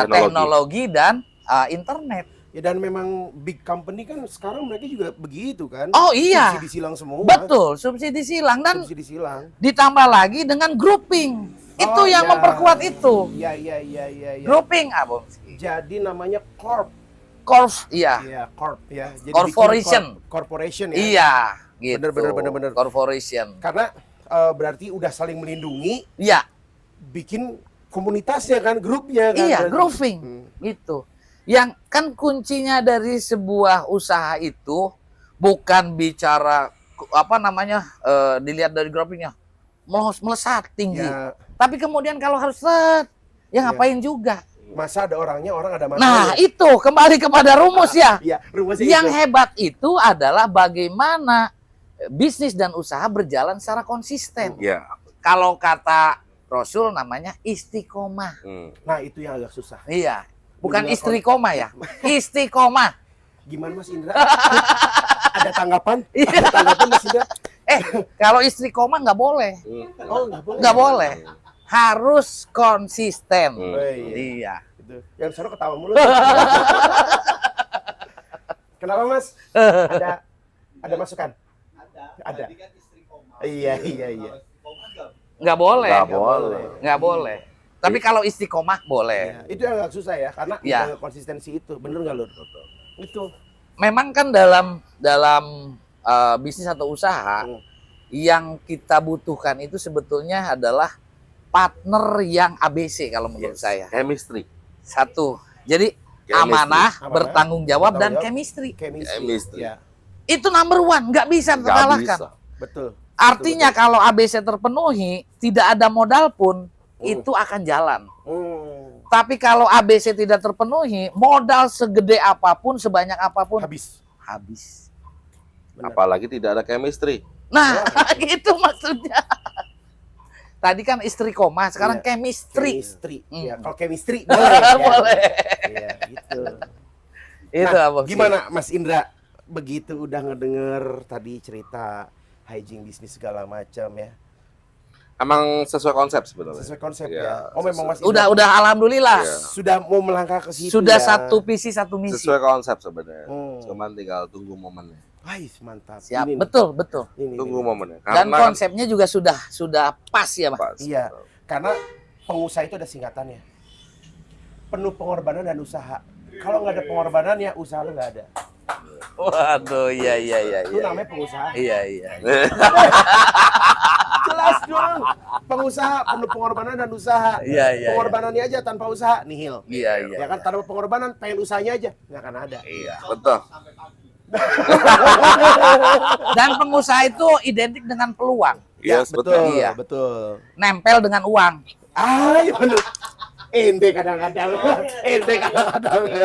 teknologi dan internet. Ya, dan memang big company kan sekarang mereka juga begitu kan. Oh iya. Subsidi silang semua. Betul, subsidi silang dan Subsidi silang. ditambah lagi dengan grouping. Itu Oh, yang iya. memperkuat itu. Iya. Grouping, Abang. Jadi namanya corp. Corp, iya. Iya, corp ya. Jadi Corporation. bikin corporation ya. Iya, gitu. Bener. Corporation. Karena berarti udah saling melindungi, Iya, bikin komunitasnya kan, grupnya kan. iya, berarti. grouping. Gitu. Yang kan kuncinya dari sebuah usaha itu bukan bicara dilihat dari groupingnya melesat tinggi. Ya, Tapi kemudian kalau harus Iya. ngapain juga? masa ada orangnya, orang ada masanya. Nah, itu kembali kepada rumus ya. Iya, rumusnya Yang itu. hebat itu adalah bagaimana bisnis dan usaha berjalan secara konsisten. Ya. Kalau kata Rasul namanya istiqomah. Nah, itu yang agak susah. Iya, bukan Menjual istri koma ya. Istiqomah. Gimana Mas Indra? Ada tanggapan? Iya. Ada tanggapan Mas Indra? Kalau istri koma nggak boleh. Oh, nggak boleh. Nggak boleh. Harus konsisten. Oh, iya. Iya. Gitu. Yang seru ketawa mulu. Kenapa Mas? Ada masukan? Ada. Iya. Nggak boleh. Nggak boleh. Nggak boleh. Tapi kalau istiqomah boleh. Iya, itu yang agak susah ya, karena Iya. menjaga konsistensi itu. Bener nggak Lur? Itu. Memang kan dalam bisnis atau usaha yang kita butuhkan itu sebetulnya adalah partner yang ABC kalau menurut saya. Chemistry. Satu. Jadi Chemistry. amanah, Amanah, bertanggung jawab dan bertanggung jawab. chemistry. Chemistry. Ya, Itu number one, nggak bisa Nggak terkalahkan. bisa. betul. Artinya kalau ABC terpenuhi, tidak ada modal pun itu akan jalan. Tapi kalau ABC tidak terpenuhi, modal segede apapun, sebanyak apapun Habis. habis. Benar. Apalagi tidak ada chemistry. Nah, itu maksudnya. Tadi kan istri koma, sekarang Iya. chemistry. Chemistry. Hmm. Ya, kalau chemistry boleh. Ya. Boleh. Iya, gitu. Itu Nah, Abang. gimana Mas Indra begitu udah ngedenger tadi cerita hygiene bisnis segala macam ya? Emang sesuai konsep sebenarnya. Sesuai konsep Iya, ya. Oh, memang Mas Indra Udah alhamdulillah. Iya. sudah mau melangkah ke situ. Sudah ya? satu visi satu misi. Sesuai konsep sebenarnya. Hmm. Cuman tinggal tunggu momennya. Wais, mantap. Siap, Ini nih. betul. Ini, Tunggu nih. momennya. Dan Karena konsepnya juga sudah pas ya, Mas. pas. Iya. Karena pengusaha itu ada singkatannya. Penuh pengorbanan dan usaha. Kalau nggak ada pengorbanan ya usaha lu nggak ada. Waduh, iya. Itu namanya pengusaha. Iya. Jelas dong. Pengusaha penuh pengorbanan dan usaha. Iya. Pengorbanannya aja tanpa usaha nihil. Iya. Ya kan tanpa pengorbanan pengen usahanya aja nggak akan ada. Iya, betul. Dan pengusaha itu identik dengan peluang, Yes, betul. Iya. betul. nempel dengan uang. Iya bener. Ente kadang-kadang.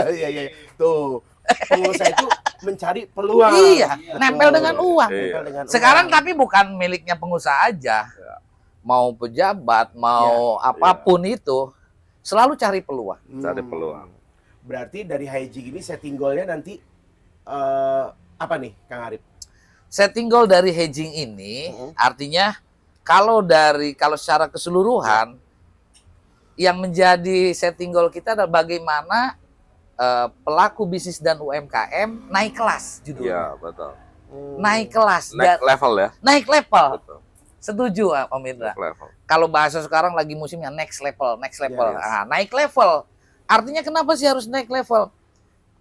Iya. Tuh. Pengusaha itu mencari peluang. Iya, Betul. nempel dengan uang. Iya. Nempel dengan Sekarang uang. tapi bukan miliknya pengusaha aja. Mau pejabat, mau apapun itu, selalu cari peluang. Cari peluang. Berarti dari hygiene ini setting goalnya nanti apa nih, Kang Arif? Setting goal dari hedging ini artinya kalau secara keseluruhan yang menjadi setting goal kita adalah bagaimana pelaku bisnis dan UMKM naik kelas judulnya. Iya, betul. Naik kelas, Naik level ya. naik level. Betul. Setuju Om Indra. Naik level. Kalau bahasa sekarang lagi musimnya next level. Yes. Nah, naik level. Artinya kenapa sih harus naik level?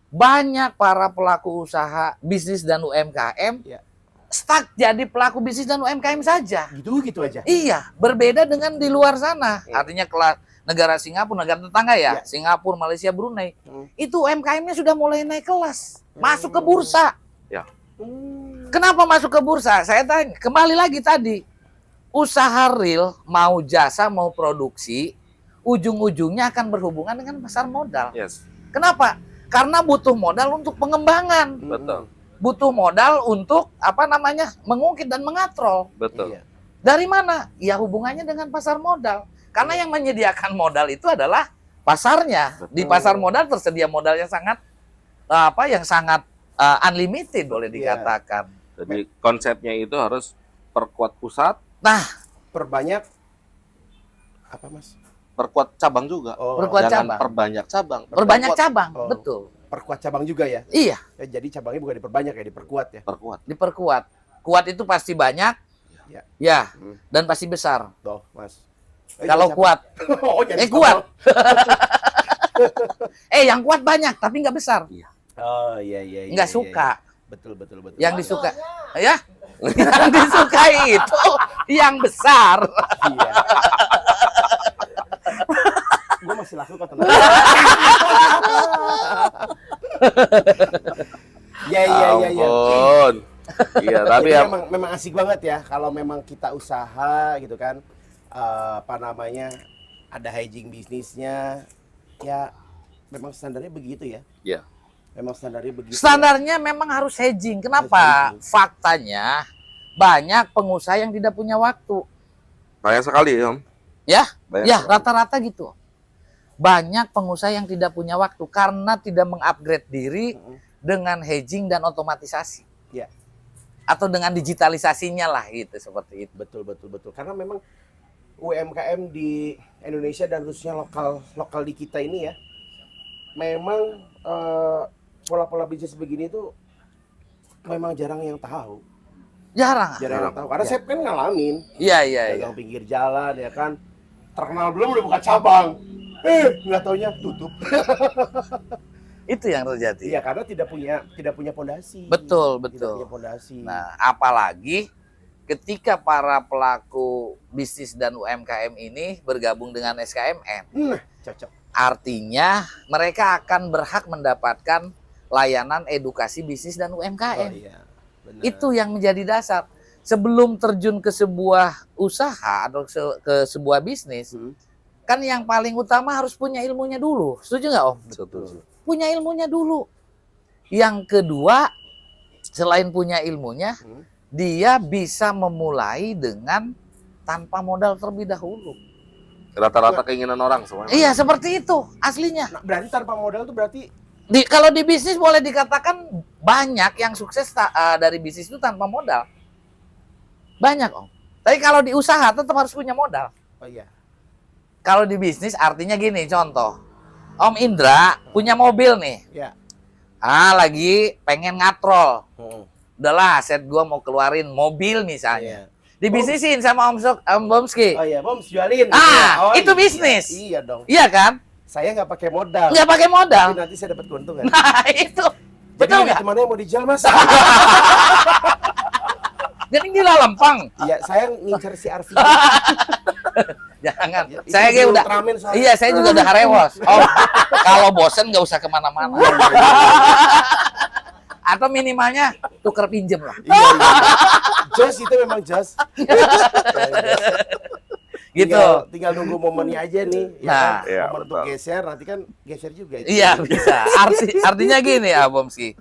Banyak para pelaku usaha bisnis dan UMKM Ya. stuck jadi pelaku bisnis dan UMKM saja. Gitu aja. Iya, berbeda dengan di luar sana. Artinya kelas negara Singapura, negara tetangga ya, Singapura, Malaysia, Brunei. Itu UMKM-nya sudah mulai naik kelas, masuk ke bursa. Ya. Kenapa masuk ke bursa? Saya tanya, kembali lagi tadi. usaha real, mau jasa, mau produksi, ujung-ujungnya akan berhubungan dengan pasar modal. Yes, Kenapa? Karena butuh modal untuk pengembangan, betul, butuh modal untuk mengungkit dan mengatrol. betul. Iya. Dari mana? Ya hubungannya dengan pasar modal. Karena yang menyediakan modal itu adalah pasarnya. Di pasar modal tersedia modal yang sangat unlimited boleh Iya. dikatakan. Jadi konsepnya itu harus perkuat pusat, Nah, Perbanyak apa, Mas? perkuat cabang juga. Oh, Perkuat Jangan cabang. perbanyak cabang. berbanyak Perkuat, cabang, Oh. betul. perkuat cabang juga ya. Iya, Jadi cabangnya bukan diperbanyak ya, diperkuat ya. perkuat. diperkuat. Kuat itu pasti banyak, Ya. ya, Hmm. dan pasti besar. Tuh, Mas. Kalau kuat, Oh, jadi kuat. cabang. yang kuat banyak, tapi nggak besar. Oh, iya iya iya. Nggak iya, suka. iya. Betul betul betul. Yang disuka, ya, yang disukai itu yang besar. Iya. Gue masih laku kok tenang. Ya iya iya iya. Ampun. Iya, tapi Jadi ya memang asik banget ya kalau memang kita usaha gitu kan, ada hedging bisnisnya, ya memang standarnya begitu ya. Iya. Memang standarnya begitu. Standarnya memang harus hedging. Kenapa? Harus hedging. Faktanya banyak pengusaha yang tidak punya waktu. banyak sekali, Om. Ya, Banyak ya sekali. rata-rata gitu. Banyak pengusaha yang tidak punya waktu karena tidak mengupgrade diri dengan hedging dan otomatisasi. Ya. Atau dengan digitalisasinya lah gitu, seperti itu. Betul betul betul. Karena memang UMKM di Indonesia dan khususnya lokal di kita ini ya, memang pola-pola bisnis begini tuh memang jarang yang tahu. Jarang. Jarang yang tahu. Karena Ya. saya kan ngalamin Iya, iya, iya. dagang pinggir jalan ya kan, terkenal belum udah buka cabang, nggak taunya tutup. Itu yang terjadi. Iya, karena tidak punya fondasi. Betul, Tidak betul. punya fondasi. Nah, apalagi ketika para pelaku bisnis dan UMKM ini bergabung dengan SKMN, Nah, cocok. artinya mereka akan berhak mendapatkan layanan edukasi bisnis dan Oh UMKM. iya, benar. Itu yang menjadi dasar. Sebelum terjun ke sebuah usaha atau ke sebuah bisnis, kan yang paling utama harus punya ilmunya dulu. Setuju nggak, Om? Betul. Punya ilmunya dulu. Yang kedua, selain punya ilmunya, dia bisa memulai dengan tanpa modal terlebih dahulu. Rata-rata keinginan orang semuanya. Iya, seperti itu aslinya. Nah, berarti tanpa modal tuh berarti Kalau di bisnis boleh dikatakan banyak yang sukses dari bisnis itu tanpa modal. Banyak, Om. Tapi kalau di usaha tetap harus punya modal. oh iya. Kalau di bisnis artinya gini, contoh. Om Indra punya mobil nih. Ya. Lagi pengen ngatrol. Heeh. Udahlah, aset gua mau keluarin mobil misalnya. Iya. Dibisnisin sama Om Bomski. Oh iya, Bom jualin. Ah, Oh, itu iya. bisnis. Iya dong. Iya kan? Saya nggak pakai modal. Nggak pakai modal. Tapi nanti saya dapat keuntungan. Nah, itu. Jadi Betul unit nggak? mana yang mau dijual, Mas? Jadi gila lempang. Iya, saya ngincer si Arfi. Jangan. Ya, itu Saya di kayak udah. Ultraman soalnya. Iya, saya juga udah harewos. Oh, kalau bosen nggak usah kemana-mana. Atau minimalnya tuker pinjem lah. Iya, iya. Jos itu memang jos. Gitu. Tinggal nunggu momennya aja nih. Ya Nah. kan? Iya, Momen untuk betul. geser, nanti kan geser juga. itu. Iya bisa. Artinya gini ya, Bomski.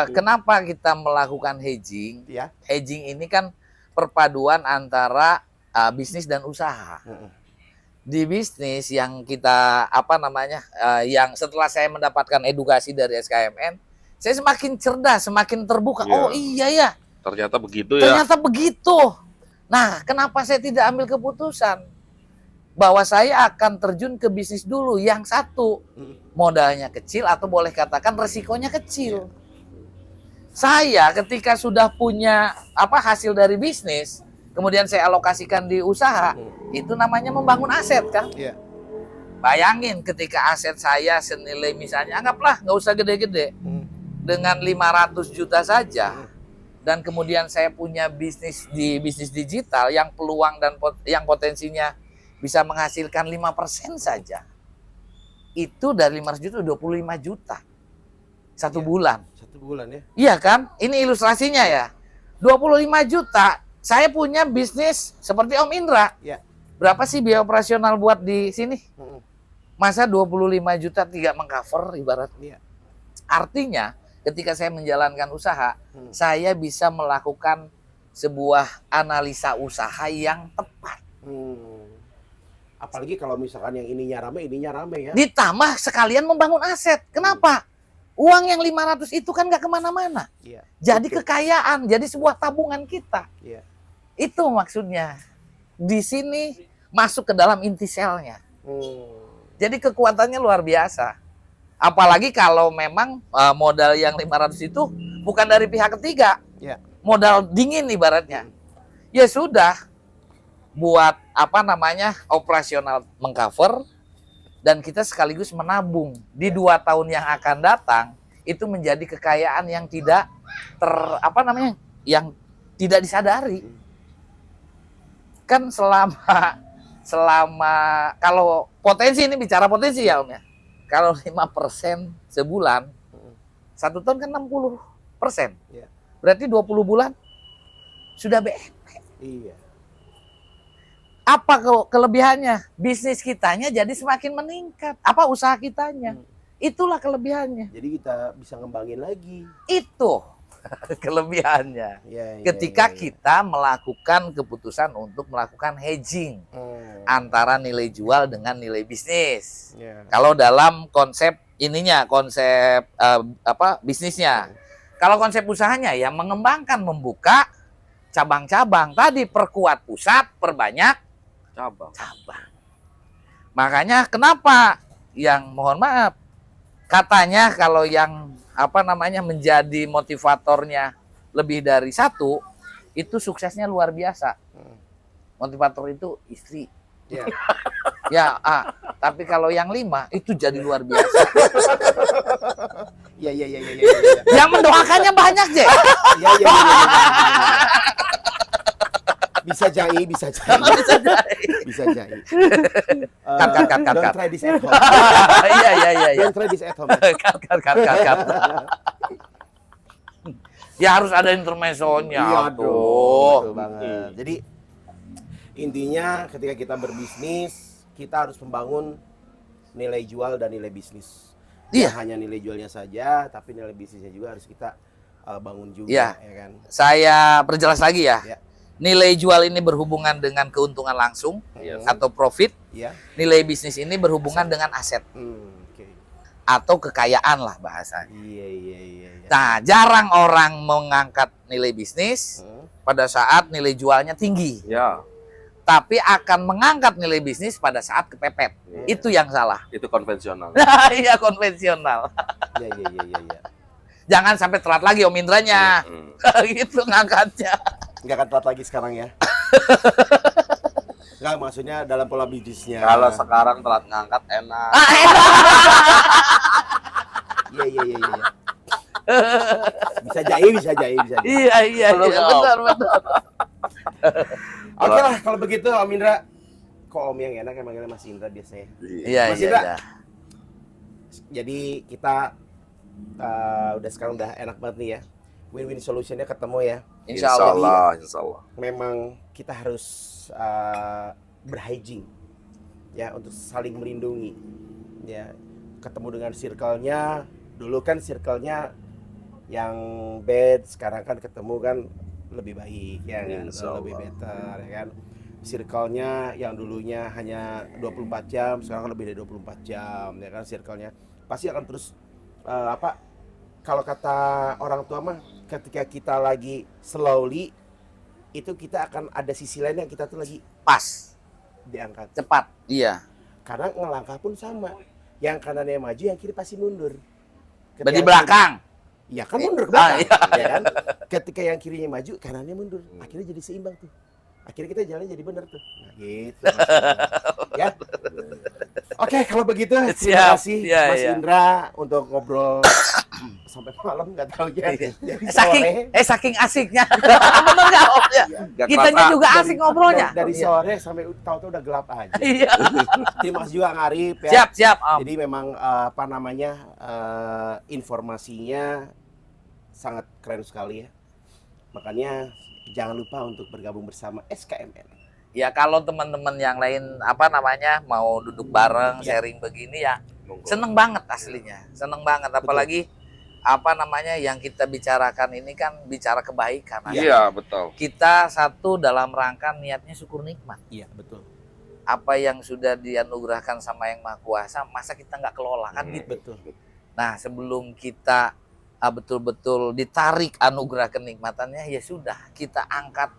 Kenapa kita melakukan hedging? Ya. Hedging ini kan perpaduan antara bisnis dan usaha. Heeh. Di bisnis yang kita yang setelah saya mendapatkan edukasi dari SKMN, saya semakin cerdas, semakin terbuka. Iya. Oh iya ya, Ternyata begitu ya. ternyata begitu. Nah, kenapa saya tidak ambil keputusan bahwa saya akan terjun ke bisnis dulu yang satu modalnya kecil atau boleh katakan resikonya kecil. Saya ketika sudah punya hasil dari bisnis, kemudian saya alokasikan di usaha, itu namanya membangun aset kan? Iya. Bayangin ketika aset saya senilai misalnya anggaplah nggak usah gede-gede, dengan 500 juta saja. Dan kemudian saya punya bisnis digital yang peluang dan yang potensinya bisa menghasilkan 5% saja. Itu dari 500 juta 25 juta. Satu Iya. bulan. 1 bulan ya. Iya kan? Ini ilustrasinya ya. 25 juta Saya punya bisnis seperti Om Indra. Ya. Berapa sih biaya operasional buat di sini? Mm-mm. Masa 25 juta tidak mengcover ibaratnya. Iya. Artinya ketika saya menjalankan usaha, Hmm. saya bisa melakukan sebuah analisa usaha yang tepat. Apalagi kalau misalkan yang ininya rame ya. Ditambah sekalian membangun aset. Kenapa? Uang yang 500 itu kan nggak kemana-mana. Iya. Jadi Betul. kekayaan, jadi sebuah tabungan kita. Iya. Itu maksudnya. Di sini masuk ke dalam inti selnya. Jadi kekuatannya luar biasa. Apalagi kalau memang modal yang 500 itu bukan dari pihak ketiga. Ya. Modal dingin ibaratnya. Ya sudah. Buat operasional mengcover dan kita sekaligus menabung di 2 tahun yang akan datang itu menjadi kekayaan yang tidak yang tidak disadari. Kan selama kalau potensi ini bicara potensi ya Om ya. Kalau 5% sebulan 1 tahun kan 60%. Ya. Berarti 20 bulan sudah Iya. Apa kelebihannya? Bisnis kitanya jadi semakin meningkat. Apa usaha kitanya? Itulah kelebihannya. Jadi kita bisa ngembangin lagi. Itu kelebihannya. Ya, Ketika kita melakukan keputusan untuk melakukan hedging antara nilai jual dengan nilai bisnis. Ya. Kalau dalam konsep bisnisnya. Kalau konsep usahanya ya mengembangkan, membuka cabang-cabang. Tadi perkuat pusat, perbanyak Cabang. Makanya kenapa yang mohon maaf katanya kalau yang menjadi motivatornya lebih dari 1 itu suksesnya luar biasa. Motivator itu istri. Ya. Ya, tapi kalau yang 5 itu jadi luar biasa. Ya. Yang mendoakannya banyak, Je. Ya. Bisa jai. Cut. Don't try this at home. Iya. Don't try this at home. Cut. Ya harus ada intermezzonya. Iya tuh. dong, betul banget. Jadi intinya ketika kita berbisnis, kita harus membangun nilai jual dan nilai bisnis. Iya. Tidak hanya nilai jualnya saja, tapi nilai bisnisnya juga harus kita bangun juga, Iya. ya kan? Saya perjelas lagi ya. Ya. Nilai jual ini berhubungan dengan keuntungan langsung atau profit. Ya. Nilai bisnis ini berhubungan dengan aset Oke. atau kekayaan lah bahasanya. Iya. Nah, jarang orang mengangkat nilai bisnis pada saat nilai jualnya tinggi. Ya, Tapi akan mengangkat nilai bisnis pada saat kepepet. Itu yang salah. itu konvensional. Iya, konvensional. Iya. Jangan sampai telat lagi Om Indranya. Gitu ngangkatnya. Nggak akan telat lagi sekarang ya. Nggak, maksudnya dalam pola bisnisnya. Kalau sekarang telat ngangkat enak. Iya. Bisa jai. Iya, benar. Oke lah, kalau begitu Om Indra. Kok Om yang enak, manggilnya Mas Indra biasanya. Iya. Mas Indra. Jadi kita sekarang udah enak banget nih ya. Win-win solutionnya ketemu ya. Insya Allah. Insya Allah. Memang kita harus berhygiene ya untuk saling melindungi. Ya, ketemu dengan circle-nya. Dulu kan circle-nya yang bad, sekarang kan ketemu kan lebih baik ya kan? Lebih better ya kan. Circle-nya yang dulunya hanya 24 jam, sekarang lebih dari 24 jam ya kan circle-nya. Pasti akan terus kalau kata orang tua mah ketika kita lagi slowly itu kita akan ada sisi lain yang kita tuh lagi Pas, diangkat. cepat. Iya. Karena ngelangkah pun sama. Yang kanannya maju, yang kiri pasti mundur. Berarti belakang. Ya kan mundur ke belakang. Iya. Ya kan? Ketika yang kirinya maju, kanannya mundur. Akhirnya jadi seimbang tuh. Akhirnya kita jalannya jadi benar tuh. Nah, gitu. Ya. Oke, kalau begitu terima kasih Mas Indra untuk ngobrol sampai malam, nggak tahu ya. Dari sore. Saking asiknya. Bener nggak Om? Ya. Kitanya juga asik ngobrolnya. Dari sore sampai tahu-tahu udah gelap aja. Iya. Terima kasih juga Ngarip ya. Siap Om. Jadi memang informasinya sangat keren sekali ya. Makanya jangan lupa untuk bergabung bersama SKMN. Ya kalau teman-teman yang lain mau duduk bareng, sharing begini ya seneng banget aslinya, seneng banget. Apalagi yang kita bicarakan ini kan bicara kebaikan. Iya, betul. Kita satu dalam rangka niatnya syukur nikmat. Iya, betul. Apa yang sudah dianugerahkan sama Yang Maha Kuasa, masa kita nggak kelola kan gitu. Betul. Nah, sebelum kita betul-betul ditarik anugerah kenikmatannya, ya sudah kita angkat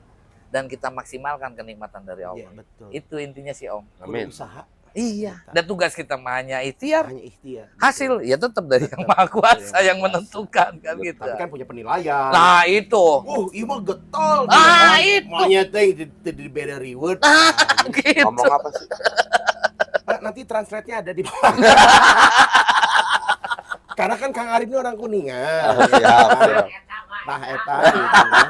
dan kita maksimalkan kenikmatan dari Allah. Iya, betul. Itu intinya sih Om. Amin. Usaha. Iya. Dan tugas kita hanya ikhtiar. Hanya ikhtiar. Hasil ya tetap dari Yang Maha Kuasa yang menentukan kan gitu. Tapi kan punya penilaian. Nah itu. Iya mah getol. Itu. Makanya teh di beda reward. Gitu. Ngomong apa sih? Nanti translate-nya ada di bawah. Karena kan Kang Arif ini orang Kuningan. Iya, betul. Nah, eta gitu kan.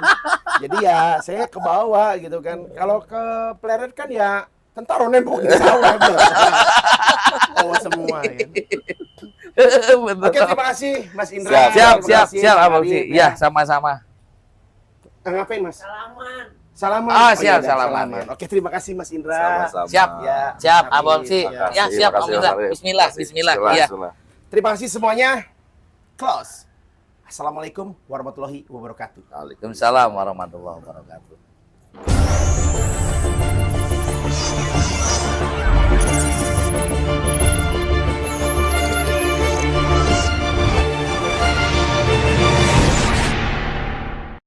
Jadi ya saya ke bawah gitu kan. Kalau ke Pleret kan ya tentara nembok di sawah gitu. Oh semua ya. Betul. Oke, terima kasih Mas Indra. Siap Abang Ci. Ya, sama-sama. Ngapain Mas? Salaman. Ah, siap, iya, salaman. Oke, terima kasih Mas Indra. Sama-sama. Siap. Ya, Siap, Amin. Abang Ci. Ya. Ya, siap Om Indra. Bismillah, bismillah. Iya. Terima kasih semuanya. Close. Assalamualaikum warahmatullahi wabarakatuh. Waalaikumsalam warahmatullahi wabarakatuh.